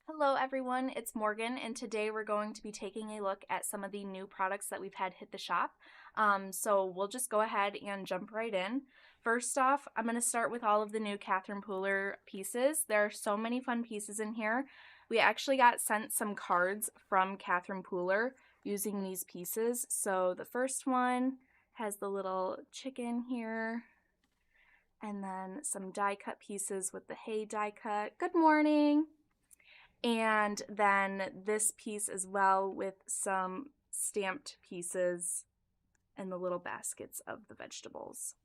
Hello everyone, it's Morgan, and today we're going to be taking a look at some of the new products that we've had hit the shop. So we'll just go ahead and jump right in. First off, I'm going to start with all of the new Catherine Pooler pieces. There are so many fun pieces in here. We actually got sent some cards from Catherine Pooler using these pieces. So the first one has the little chicken here, and then some die cut pieces with the hay die cut. Good morning! And then this piece as well with some stamped pieces and the little baskets of the vegetables.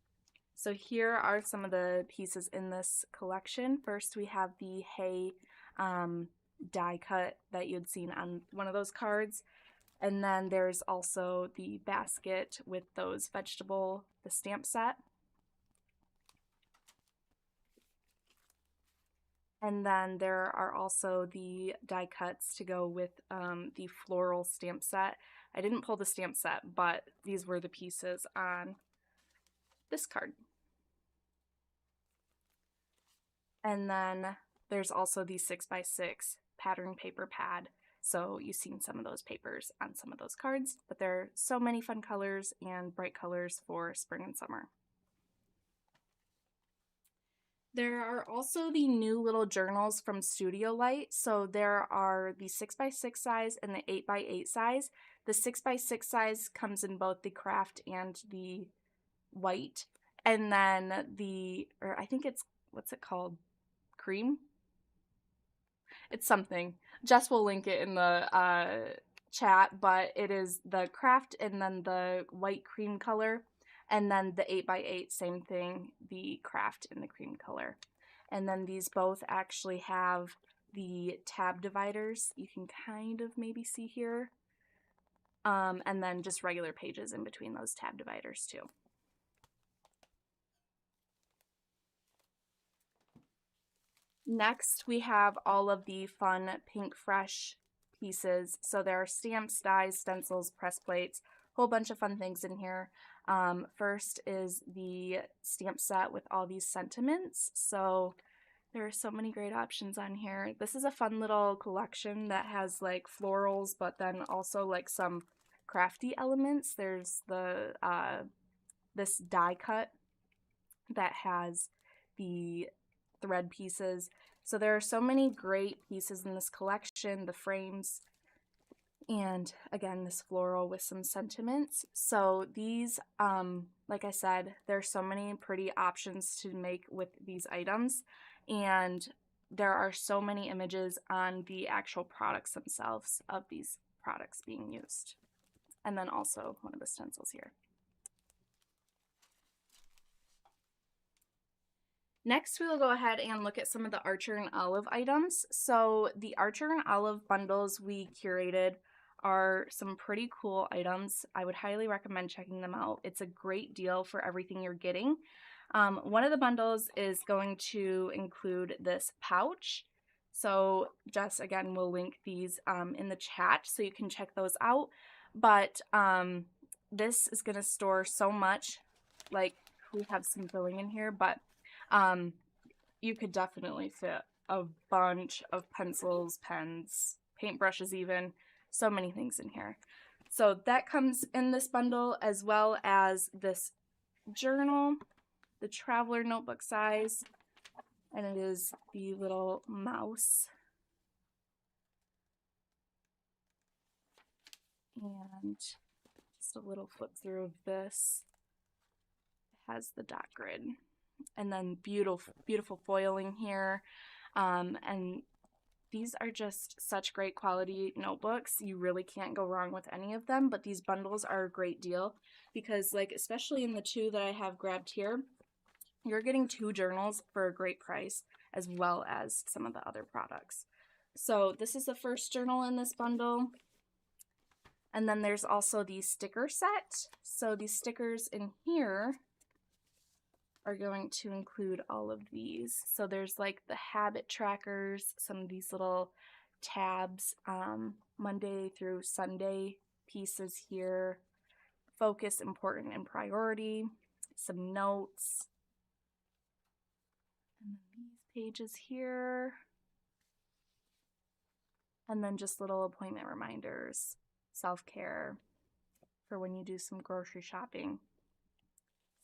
So here are some of the pieces in this collection. First we have the hay die cut that you'd seen on one of those cards. And then there's also the basket with those the stamp set. And then there are also the die cuts to go with the floral stamp set. I didn't pull the stamp set, but these were the pieces on this card. And then there's also the 6x6 pattern paper pad. So you've seen some of those papers on some of those cards, but there are so many fun colors and bright colors for spring and summer. There are also the new little journals from Studio Light. So there are the 6x6 size and the 8x8 size. The 6x6 size comes in both the craft and the white. And then I think it's, what's it called? Cream? It's something. Jess will link it in the chat, but it is the craft and then the white cream color. And then the 8x8, same thing, the craft in the cream color. And then these both actually have the tab dividers. You can kind of maybe see here. And then just regular pages in between those tab dividers too. Next, we have all of the fun Pink Fresh pieces. So there are stamps, dies, stencils, press plates, whole bunch of fun things in here. First is the stamp set with all these sentiments. So there are so many great options on here. This is a fun little collection that has like florals, but then also like some crafty elements. There's the this die cut that has the thread pieces. So there are so many great pieces in this collection, the frames, and again, this floral with some sentiments. So these, like I said, there are so many pretty options to make with these items, and there are so many images on the actual products themselves of these products being used. And then also one of the stencils here. Next, we will go ahead and look at some of the Archer and Olive items. So the Archer and Olive bundles we curated are some pretty cool items. I would highly recommend checking them out. It's a great deal for everything you're getting. One of the bundles is going to include this pouch. So Jess, again, will link these in the chat so you can check those out. But this is going to store so much. Like, we have some filling in here, but you could definitely fit a bunch of pencils, pens, paintbrushes even, so many things in here. So that comes in this bundle, as well as this journal, the traveler notebook size, and it is the little mouse. And just a little flip through of this. It has the dot grid. And then beautiful foiling here. And these are just such great quality notebooks. You really can't go wrong with any of them, but these bundles are a great deal because, like, especially in the two that I have grabbed here, you're getting 2 journals for a great price, as well as some of the other products. So this is the first journal in this bundle. And then there's also the sticker set. So these stickers in here are going to include all of these. So there's like the habit trackers, some of these little tabs, Monday through Sunday pieces here, focus, important, and priority, some notes, and then these pages here. And then just little appointment reminders, self-care for when you do some grocery shopping.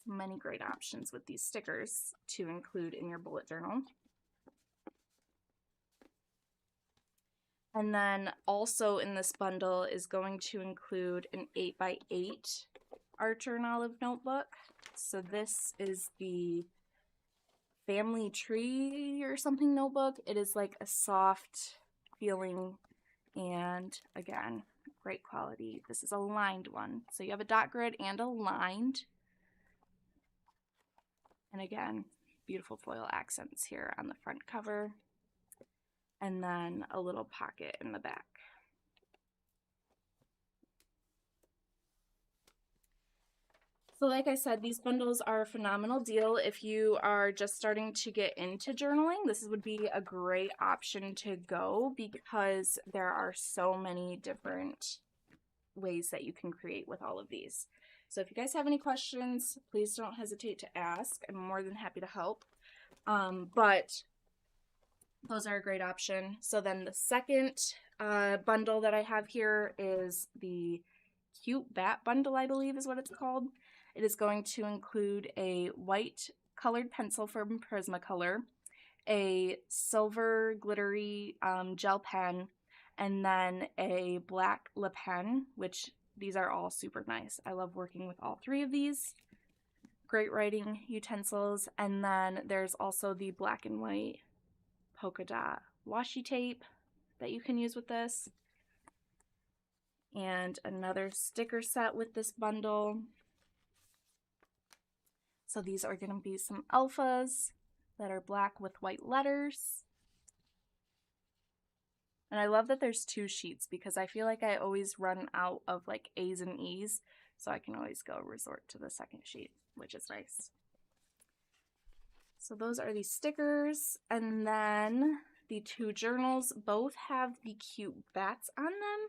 Many great options with these stickers to include in your bullet journal. And then also in this bundle is going to include an 8x8 Archer and Olive notebook. So this is the family tree or something notebook. It is like a soft feeling and again, great quality. This is a lined one. So you have a dot grid and a lined. And again, beautiful foil accents here on the front cover. And then a little pocket in the back. So like I said, these bundles are a phenomenal deal if you are just starting to get into journaling. This would be a great option to go because there are so many different ways that you can create with all of these. So if you guys have any questions, please don't hesitate to ask. I'm more than happy to help. But those are a great option. So then the second bundle that I have here is the Cute Bat Bundle, I believe is what it's called. It is going to include a white colored pencil from Prismacolor, a silver glittery gel pen, and then a black Le Pen, which these are all super nice. I love working with all three of these. Great writing utensils. And then there's also the black and white polka dot washi tape that you can use with this. And another sticker set with this bundle. So these are going to be some alphas that are black with white letters. And I love that there's two sheets because I feel like I always run out of like A's and E's. So I can always go resort to the second sheet, which is nice. So those are the stickers. And then the two journals both have the cute bats on them,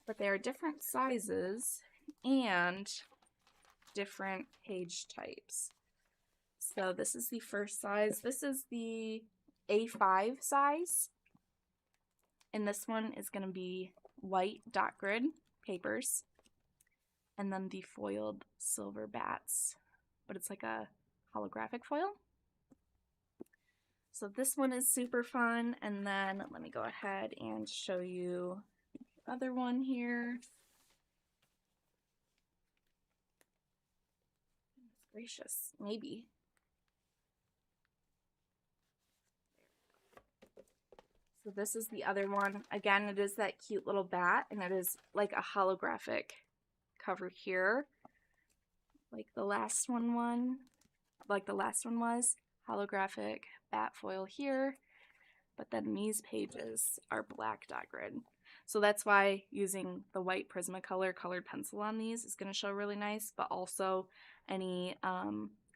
but they are different sizes and different page types. So this is the first size. This is the A5 size. And this one is going to be white dot grid papers. And then the foiled silver bats. But it's like a holographic foil. So this one is super fun. And then let me go ahead and show you the other one here. Goodness gracious, maybe. So this is the other one. Again, it is that cute little bat, and it is like a holographic cover here. Like the last one was. Holographic bat foil here. But then these pages are black dot grid. So that's why using the white Prismacolor colored pencil on these is going to show really nice, but also any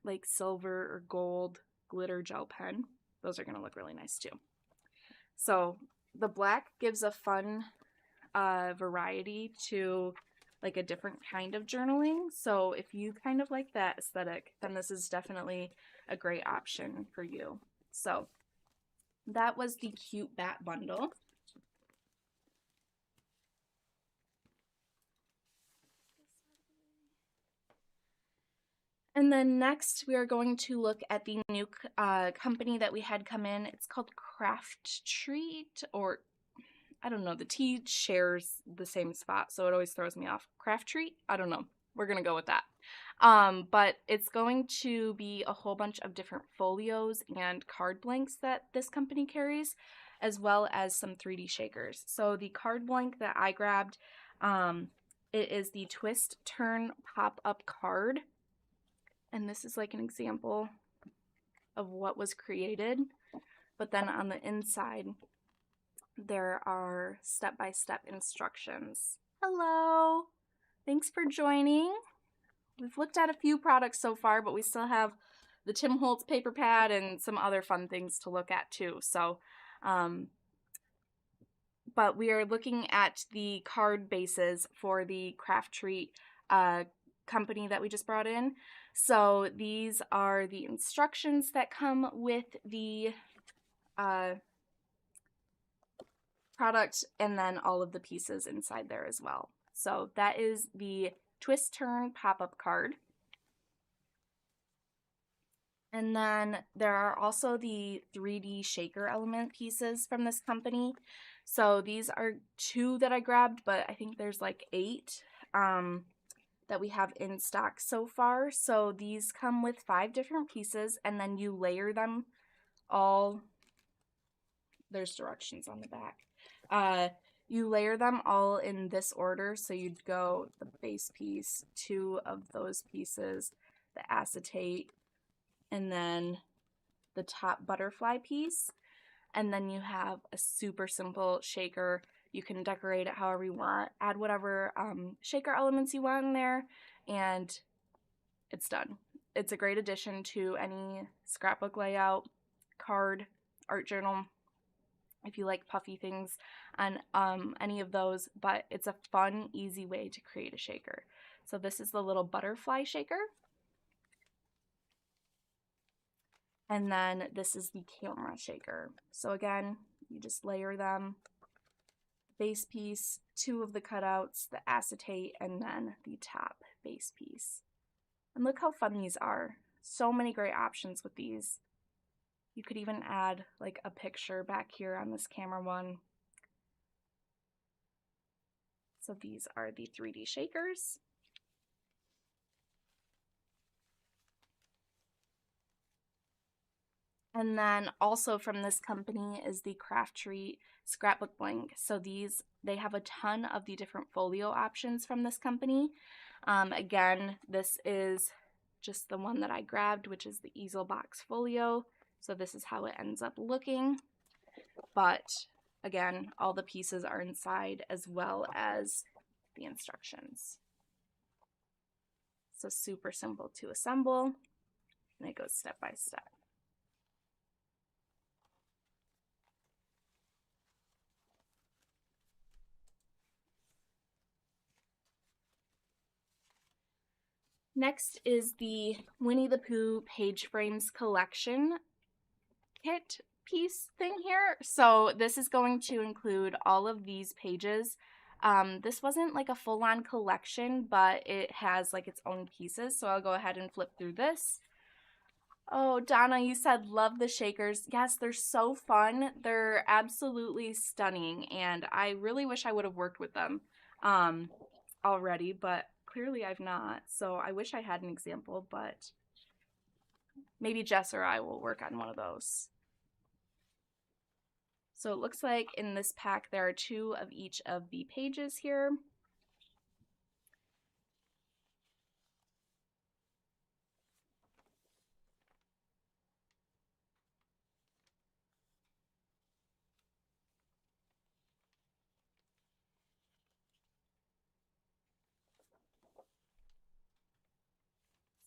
like silver or gold glitter gel pen. Those are going to look really nice too. So the black gives a fun variety to like a different kind of journaling. So if you kind of like that aesthetic, then this is definitely a great option for you. So that was the Cute Bat Bundle. And then next we are going to look at the new company that we had come in. It's called Craft Treat, or I don't know, the T shares the same spot, so it always throws me off. Craft Treat? I don't know. We're going to go with that. But it's going to be a whole bunch of different folios and card blanks that this company carries, as well as some 3D shakers. So the card blank that I grabbed, it is the Twist Turn Pop-Up Card. And this is like an example of what was created. But then on the inside, there are step-by-step instructions. Hello! Thanks for joining. We've looked at a few products so far, but we still have the Tim Holtz paper pad and some other fun things to look at too. So, but we are looking at the card bases for the Craft Treat company that we just brought in. So these are the instructions that come with the product and then all of the pieces inside there as well. So that is the Twist Turn pop-up card. And then there are also the 3D shaker element pieces from this company. So these are 2 that I grabbed, but I think there's like 8 that we have in stock so far. So these come with 5 different pieces, and then you layer them all. There's directions on the back. You layer them all in this order. So you'd go the base piece, 2 of those pieces, the acetate, and then the top butterfly piece, and then you have a super simple shaker. You can decorate it however you want, add whatever shaker elements you want in there, and it's done. It's a great addition to any scrapbook layout, card, art journal, if you like puffy things on any of those, but it's a fun, easy way to create a shaker. So this is the little butterfly shaker. And then this is the camera shaker. So again, you just layer them, base piece, 2 of the cutouts, the acetate, and then the top base piece. And look how fun these are. So many great options with these. You could even add like a picture back here on this camera one. So these are the 3D shakers. And then also from this company is the Craft Treat Scrapbook Blank. So they have a ton of the different folio options from this company. Again, this is just the one that I grabbed, which is the Easel Box Folio. So this is how it ends up looking. But again, all the pieces are inside as well as the instructions. So super simple to assemble, and it goes step by step. Next is the Winnie the Pooh Page Frames Collection kit piece thing here. So this is going to include all of these pages. This wasn't like a full-on collection, but it has like its own pieces. So I'll go ahead and flip through this. Oh, Donna, you said love the shakers. Yes, they're so fun. They're absolutely stunning, and I really wish I would have worked with them already, but clearly I've not. So I wish I had an example, but maybe Jess or I will work on one of those. So it looks like in this pack there are 2 of each of the pages here.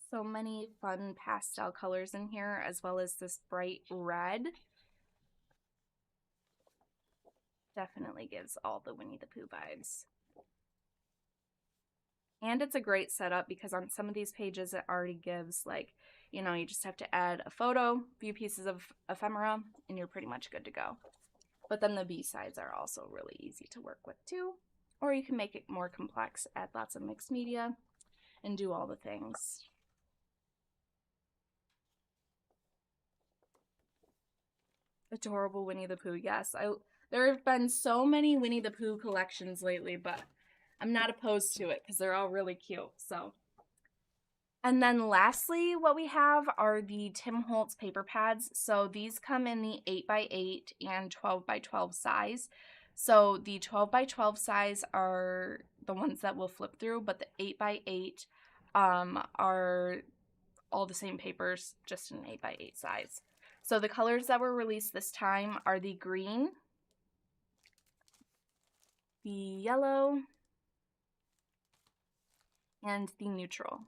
So many fun pastel colors in here, as well as this bright red. Definitely gives all the Winnie the Pooh vibes. And it's a great setup because on some of these pages it already gives, like, you know, you just have to add a photo, few pieces of ephemera, and you're pretty much good to go. But then the B-sides are also really easy to work with too. Or you can make it more complex, add lots of mixed media, and do all the things. Adorable Winnie the Pooh, yes. There have been so many Winnie the Pooh collections lately, but I'm not opposed to it because they're all really cute. So, and then lastly, what we have are the Tim Holtz paper pads. So these come in the 8x8 and 12x12 size. So the 12x12 size are the ones that we'll flip through, but the 8x8 are all the same papers, just an 8x8 size. So the colors that were released this time are the green, the yellow, and the neutral.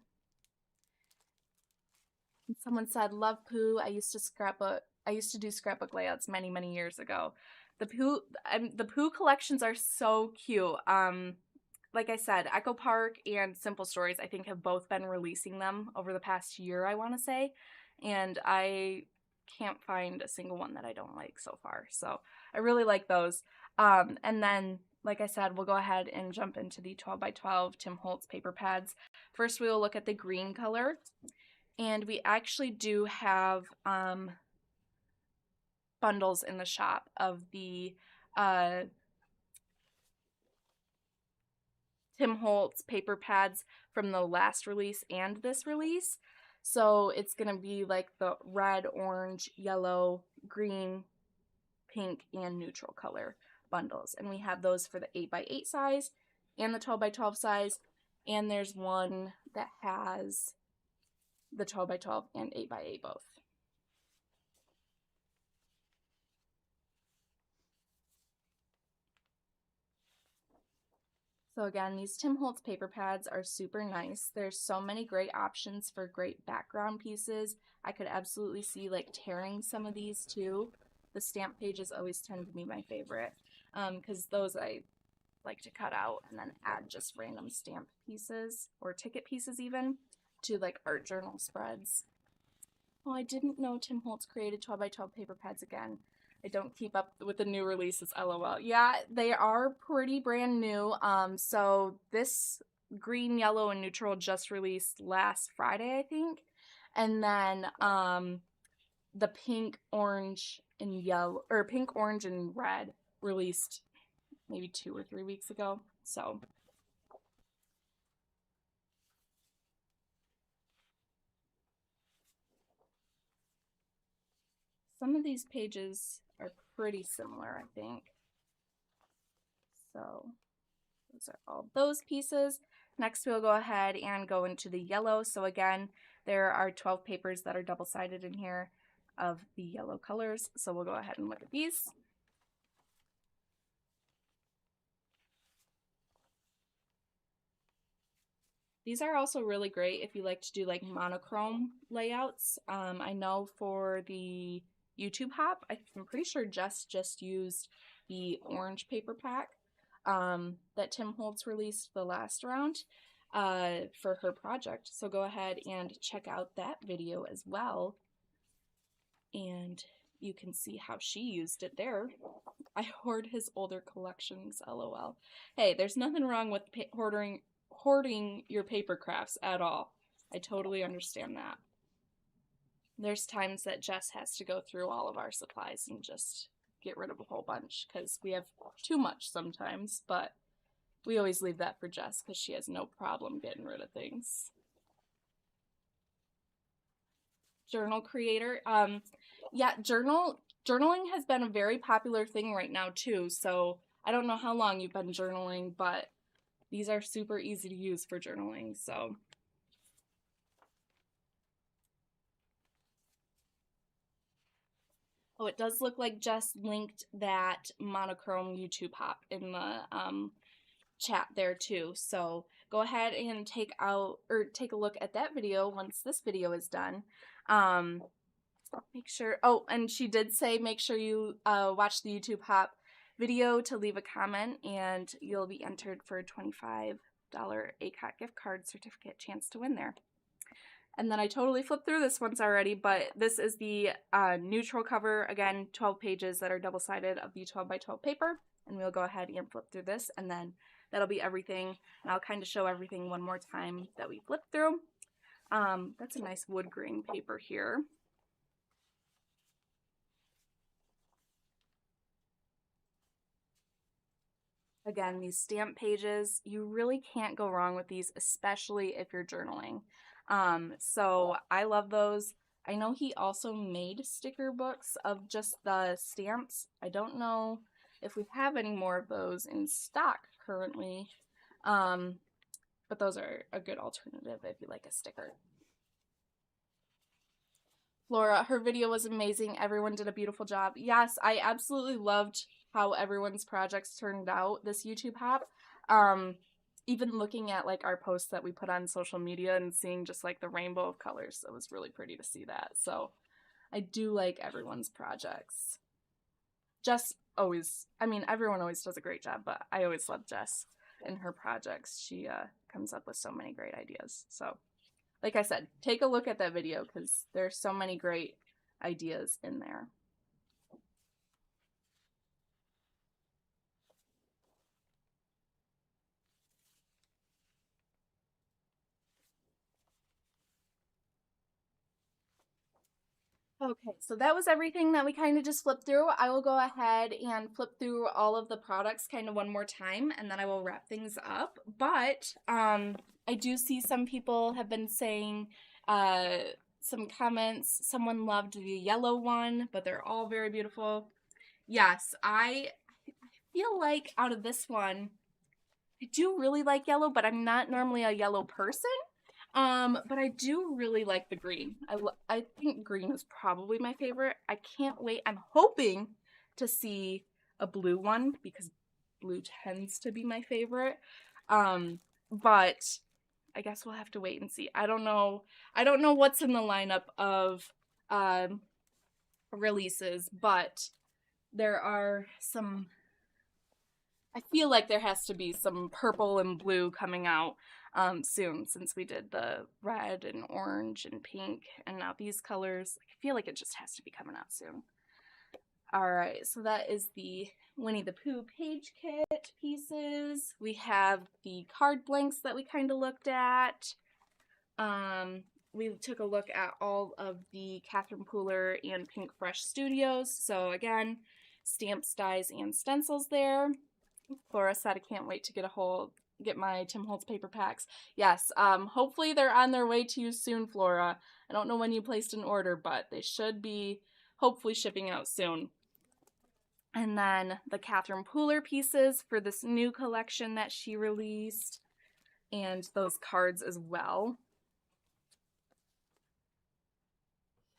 And someone said, "Love Pooh. I used to do scrapbook layouts many, many years ago." The Pooh collections are so cute. Like I said, Echo Park and Simple Stories, I think, have both been releasing them over the past year, I want to say. And I can't find a single one that I don't like so far. So I really like those. And then, like I said, we'll go ahead and jump into the 12 by 12 Tim Holtz paper pads. First, we will look at the green color. And we actually do have bundles in the shop of the Tim Holtz paper pads from the last release and this release. So it's going to be like the red, orange, yellow, green, pink, and neutral color bundles. And we have those for the 8 by 8 size and the 12 by 12 size. And there's one that has the 12 by 12 and 8 by 8 both. So again, these Tim Holtz paper pads are super nice. There's so many great options for great background pieces. I could absolutely see like tearing some of these too. The stamp pages always tend to be my favorite because those I like to cut out and then add just random stamp pieces or ticket pieces even to like art journal spreads. Oh, I didn't know Tim Holtz created 12 by 12 paper pads again. I don't keep up with the new releases, LOL. Yeah, they are pretty brand new. So this green, yellow, and neutral just released last Friday, I think. And then the pink, orange, and yellow, or pink, orange, and red released maybe 2 or 3 weeks ago. So some of these pages are pretty similar, I think. So those are all those pieces. Next, we'll go ahead and go into the yellow. So again, there are 12 papers that are double-sided in here of the yellow colors. So we'll go ahead and look at these. These are also really great if you like to do like monochrome layouts. I know for the YouTube hop, I'm pretty sure Jess just used the orange paper pack that Tim Holtz released the last round for her project. So go ahead and check out that video as well. And you can see how she used it there. I hoard his older collections, LOL. Hey, there's nothing wrong with hoarding your paper crafts at all. I totally understand that. There's times that Jess has to go through all of our supplies and just get rid of a whole bunch because we have too much sometimes, but we always leave that for Jess because she has no problem getting rid of things. Journal creator. Yeah, journaling has been a very popular thing right now too, so I don't know how long you've been journaling, but these are super easy to use for journaling, so. Oh, it does look like Jess linked that monochrome YouTube hop in the chat there too. So go ahead and take a look at that video once this video is done. Make sure, oh, and she did say make sure you watch the YouTube hop video to leave a comment and you'll be entered for a $25 ACOT gift card certificate chance to win there. And then I totally flipped through this once already, but this is the neutral cover, again, 12 pages that are double-sided of the 12 by 12 paper. And we'll go ahead and flip through this, and then that'll be everything. And I'll kind of show everything one more time that we flipped through. That's a nice wood grain paper here. Again, these stamp pages, you really can't go wrong with these, especially if you're journaling. So I love those. I know he also made sticker books of just the stamps. I don't know if we have any more of those in stock currently, but those are a good alternative if you like a sticker. Laura, her video was amazing. Everyone did a beautiful job. Yes, I absolutely loved how everyone's projects turned out this YouTube hop. Even looking at like our posts that we put on social media and seeing just like the rainbow of colors, it was really pretty to see that. So I do like everyone's projects. Jess always, I mean, everyone always does a great job, but I always love Jess and her projects. She comes up with so many great ideas. So like I said, take a look at that video because there's so many great ideas in there. Okay, so that was everything that we kind of just flipped through. I will go ahead and flip through all of the products kind of one more time, and then I will wrap things up. But I do see some people have been saying some comments. Someone loved the yellow one, but they're all very beautiful. Yes, I feel like out of this one, I do really like yellow, but I'm not normally a yellow person. But I do really like the green. I think green is probably my favorite. I can't wait. I'm hoping to see a blue one because blue tends to be my favorite. But I guess we'll have to wait and see. I don't know. I don't know what's in the lineup of releases, but there are some. I feel like there has to be some purple and blue coming out soon, since we did the red and orange and pink and now these colors. I feel like it just has to be coming out soon. All right, so that is the Winnie the Pooh page kit pieces. We have the card blanks that we kind of looked at. We took a look at all of the Catherine Pooler and Pink Fresh Studios. So again, stamps, dies, and stencils there. Flora said, I can't wait to get my Tim Holtz paper packs. Yes, hopefully they're on their way to you soon, Flora. I don't know when you placed an order, but they should be hopefully shipping out soon. And then the Catherine Pooler pieces for this new collection that she released, and those cards as well.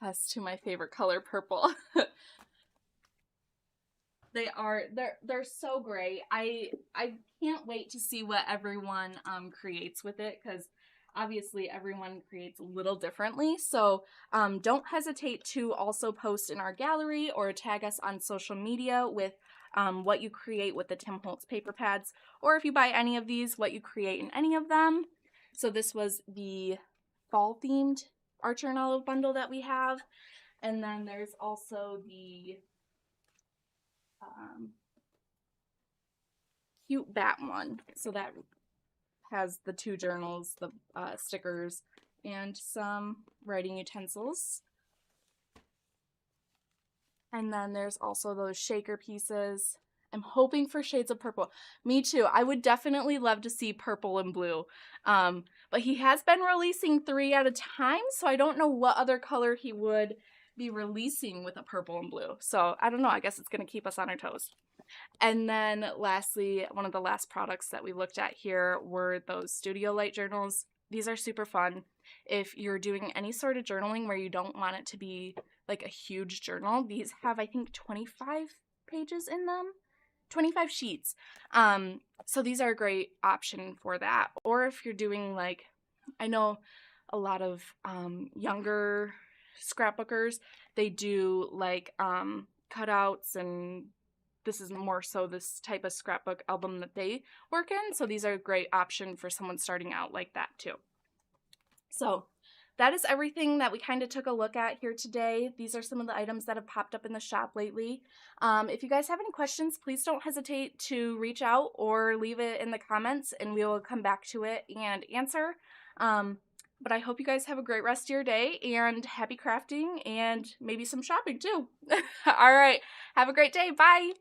As to my favorite color, purple. They're so great. I can't wait to see what everyone creates with it, because obviously everyone creates a little differently. So don't hesitate to also post in our gallery or tag us on social media with what you create with the Tim Holtz paper pads, or if you buy any of these, what you create in any of them. So this was the fall themed Archer and Olive bundle that we have, and then there's also the cute bat one. So that has the 2 journals, the stickers, and some writing utensils. And then there's also those shaker pieces. I'm hoping for shades of purple. Me too. I would definitely love to see purple and blue. But he has been releasing 3 at a time, so I don't know what other color he would be releasing with a purple and blue. So I don't know. I guess it's going to keep us on our toes. And then lastly, one of the last products that we looked at here were those Studio Light journals. These are super fun. If you're doing any sort of journaling where you don't want it to be like a huge journal, these have, I think, 25 pages in them. 25 sheets. So these are a great option for that. Or if you're doing, like, I know a lot of younger scrapbookers, they do like cutouts, and this is more so this type of scrapbook album that they work in. So these are a great option for someone starting out like that too. So that is everything that we kind of took a look at here today. These are some of the items that have popped up in the shop lately. If you guys have any questions, please don't hesitate to reach out or leave it in the comments, and we will come back to it and answer. But I hope you guys have a great rest of your day, and happy crafting, and maybe some shopping too. All right. Have a great day. Bye.